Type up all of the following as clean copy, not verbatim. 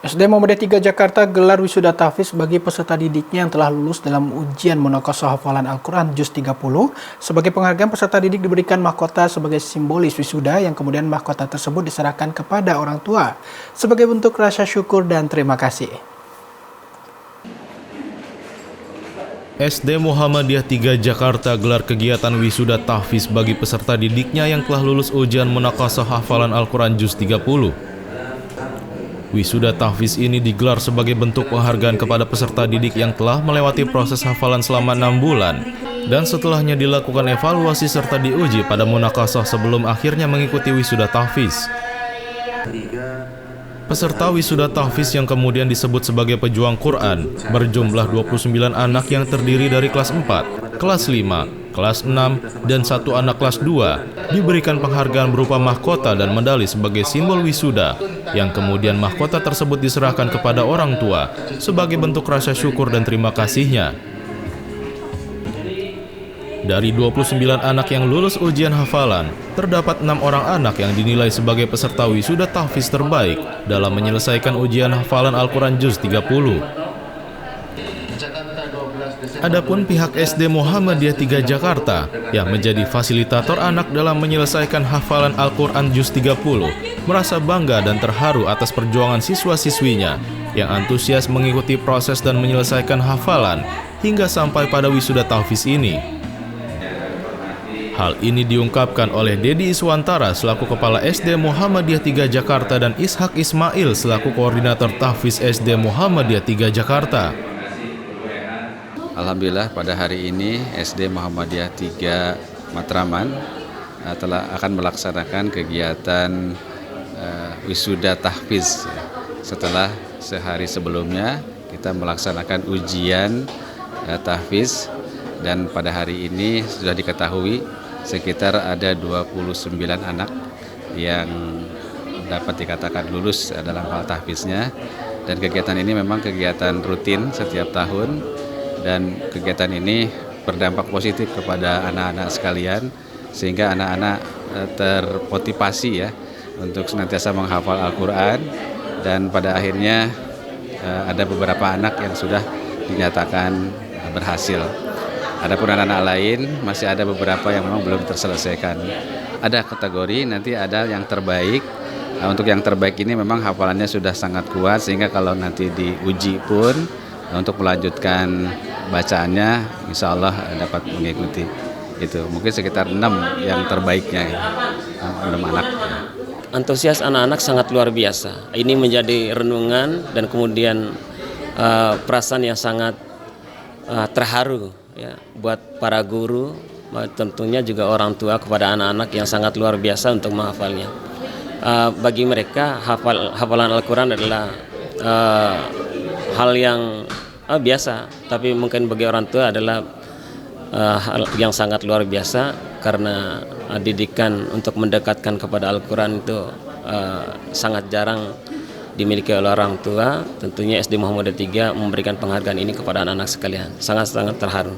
SD Muhammadiyah 3 Jakarta gelar wisuda tahfiz bagi peserta didiknya yang telah lulus dalam ujian munakasyah hafalan Al-Quran Juz 30. Sebagai penghargaan, peserta didik diberikan mahkota sebagai simbolis wisuda yang kemudian mahkota tersebut diserahkan kepada orang tua sebagai bentuk rasa syukur dan terima kasih. SD Muhammadiyah 3 Jakarta gelar kegiatan wisuda tahfiz bagi peserta didiknya yang telah lulus ujian munakasyah hafalan Al-Quran Juz 30. Wisuda tahfiz ini digelar sebagai bentuk penghargaan kepada peserta didik yang telah melewati proses hafalan selama 6 bulan dan setelahnya dilakukan evaluasi serta diuji pada munakasyah sebelum akhirnya mengikuti wisuda tahfiz. Peserta wisuda tahfiz yang kemudian disebut sebagai pejuang Quran berjumlah 29 anak yang terdiri dari kelas 4, kelas 5, kelas 6, dan 1 anak kelas 2 diberikan penghargaan berupa mahkota dan medali sebagai simbol wisuda yang kemudian mahkota tersebut diserahkan kepada orang tua sebagai bentuk rasa syukur dan terima kasihnya. Dari 29 anak yang lulus ujian hafalan, terdapat 6 orang anak yang dinilai sebagai peserta wisuda tahfiz terbaik dalam menyelesaikan ujian hafalan Al-Quran Juz 30. Adapun pihak SD Muhammadiyah 3 Jakarta yang menjadi fasilitator anak dalam menyelesaikan hafalan Al-Quran Juz 30 merasa bangga dan terharu atas perjuangan siswa-siswinya yang antusias mengikuti proses dan menyelesaikan hafalan hingga sampai pada wisuda tahfiz ini. Hal ini diungkapkan oleh Dedi Iswantara selaku Kepala SD Muhammadiyah 3 Jakarta dan Ishak Ismail selaku Koordinator Tahfiz SD Muhammadiyah 3 Jakarta. Alhamdulillah pada hari ini SD Muhammadiyah 3 Matraman akan melaksanakan kegiatan wisuda tahfiz. Setelah sehari sebelumnya kita melaksanakan ujian tahfiz dan pada hari ini sudah diketahui sekitar ada 29 anak yang dapat dikatakan lulus dalam hal tahfiznya, dan kegiatan ini memang kegiatan rutin setiap tahun dan kegiatan ini berdampak positif kepada anak-anak sekalian sehingga anak-anak termotivasi ya untuk senantiasa menghafal Al-Quran, dan pada akhirnya ada beberapa anak yang sudah dinyatakan berhasil. Adapun anak-anak lain masih ada beberapa yang memang belum terselesaikan. Ada kategori, nanti ada yang terbaik. Untuk yang terbaik ini memang hafalannya sudah sangat kuat sehingga kalau nanti diuji pun untuk melanjutkan bacaannya insya Allah dapat mengikuti. Itu mungkin sekitar 6 yang terbaiknya, 6 anak. Antusias anak-anak sangat luar biasa. Ini menjadi renungan dan kemudian perasaan yang sangat terharu ya buat para guru, tentunya juga orang tua kepada anak-anak yang sangat luar biasa untuk menghafalnya. Bagi mereka hafalan Al-Quran adalah hal yang biasa, tapi mungkin bagi orang tua adalah hal yang sangat luar biasa karena didikan untuk mendekatkan kepada Al-Quran itu sangat jarang dimiliki oleh orang tua. Tentunya SD Muhammadiyah 3 memberikan penghargaan ini kepada anak-anak sekalian. Sangat-sangat terharu.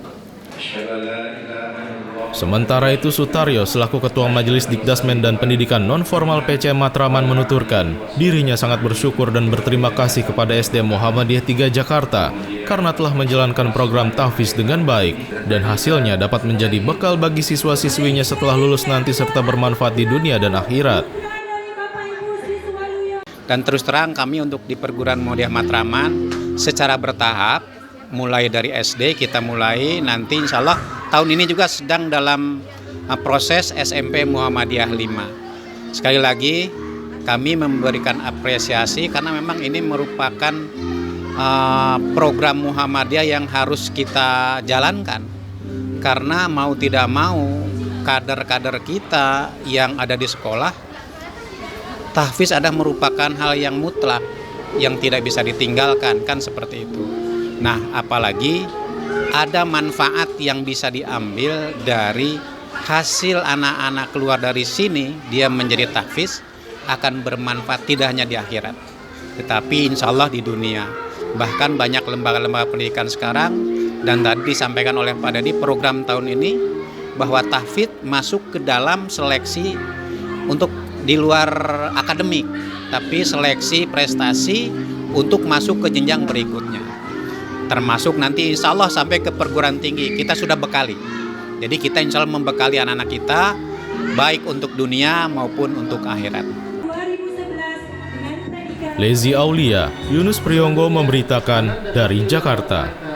Sementara itu Sutaryo selaku Ketua Majelis Dikdasmen dan Pendidikan Nonformal PC Matraman menuturkan dirinya sangat bersyukur dan berterima kasih kepada SD Muhammadiyah 3 Jakarta karena telah menjalankan program tahfiz dengan baik dan hasilnya dapat menjadi bekal bagi siswa-siswinya setelah lulus nanti serta bermanfaat di dunia dan akhirat. Dan terus terang kami untuk di perguruan Muhammadiyah Matraman secara bertahap, mulai dari SD kita mulai, nanti insya Allah tahun ini juga sedang dalam proses SMP Muhammadiyah 5. Sekali lagi kami memberikan apresiasi karena memang ini merupakan program Muhammadiyah yang harus kita jalankan. Karena mau tidak mau kader-kader kita yang ada di sekolah, tahfiz adalah merupakan hal yang mutlak, yang tidak bisa ditinggalkan, kan seperti itu. Nah, apalagi ada manfaat yang bisa diambil dari hasil anak-anak keluar dari sini, dia menjadi tahfiz, akan bermanfaat tidak hanya di akhirat, tetapi insya Allah di dunia. Bahkan banyak lembaga-lembaga pendidikan sekarang, dan tadi disampaikan oleh Pak Dedi, program tahun ini, bahwa tahfiz masuk ke dalam seleksi untuk di luar akademik, tapi seleksi prestasi untuk masuk ke jenjang berikutnya. Termasuk nanti insya Allah sampai ke perguruan tinggi kita sudah bekali. Jadi kita insya Allah membekali anak-anak kita baik untuk dunia maupun untuk akhirat. Lezi Aulia, Yunus Priyonggo memberitakan dari Jakarta.